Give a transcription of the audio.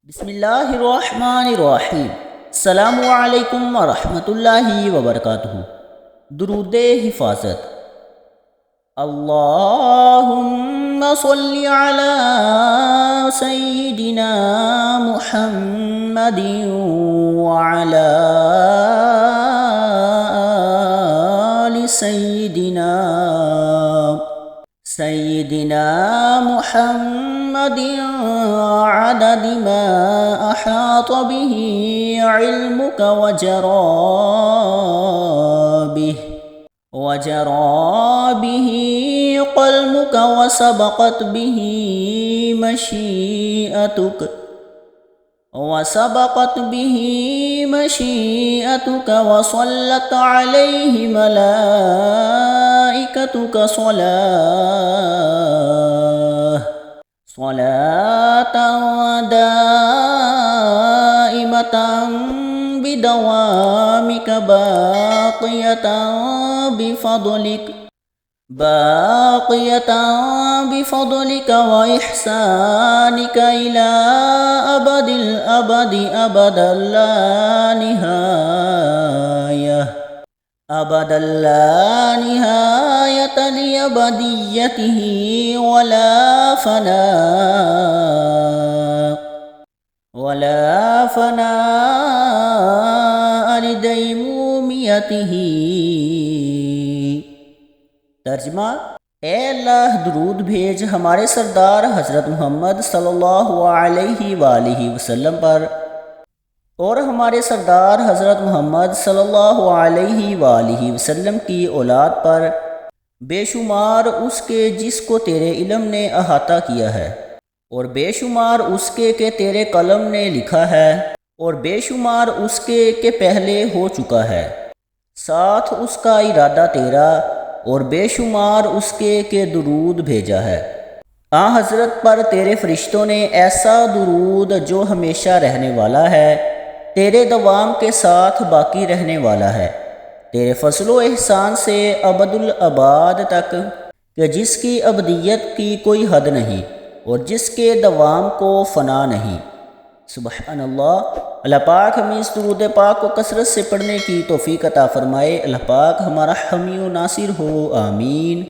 बिस्मिल्लाहिर्रहमानिर्रहीम। अस्सलामु अलैकुम वरहमतुल्लाहि वबरकातुहू। दुरूद हिफाजत। अल्लाहुम्मा सल्लि अला सय्यिदिना मुहम्मदिन व अला आलि सय्यिदिना मुहम्मदिन अदद मा अहात बिही इल्मुक वजरा बिही क़ल्मुक वसबक़त बिही मशीअतुक वसल्लत अलैहि मलाइकतुक स्वलातन दाइमतन बिदवामिक बाक़ियतन बिफ़ضलिक व इहसानिक इला अबदिल अबदि अबदल्ला निहायत लिअबदियतिही वला फना लिदैमूमियतिही। तर्जमा: ए अल्लाह, दुरूद भेज हमारे सरदार हज़रत मोहम्मद सल्लल्लाहु अलैहि वालिहि वसल्लम पर और हमारे सरदार हज़रत मोहम्मद सल्लल्लाहु अलैहि वालिहि वसल्लम की औलाद पर, बेशुमार उसके जिसको तेरे इल्म ने अहाता किया है, और बेशुमार उसके के तेरे कलम ने लिखा है, और बेशुमार उसके के पहले हो चुका है, साथ उसका इरादा तेरा, और बेशुमार उसके के दुरूद भेजा है। आ हज़रत पर तेरे फरिश्तों ने ऐसा दुरूद जो हमेशा रहने वाला है, तेरे दवाम के साथ बाकी रहने वाला है, तेरे फज़ल व एहसान से अबदुल अबाद तक, कि जिसकी अबदियत की कोई हद नहीं और जिसके दवाम को फ़ना नहीं। सुबहानल्लाह। अल्लाह पाक हमें इस दुरूद पाक को कसरत से पढ़ने की तौफ़ीक अता फ़रमाए। अल्लाह पाक हमारा हामी व नासिर हो, आमीन।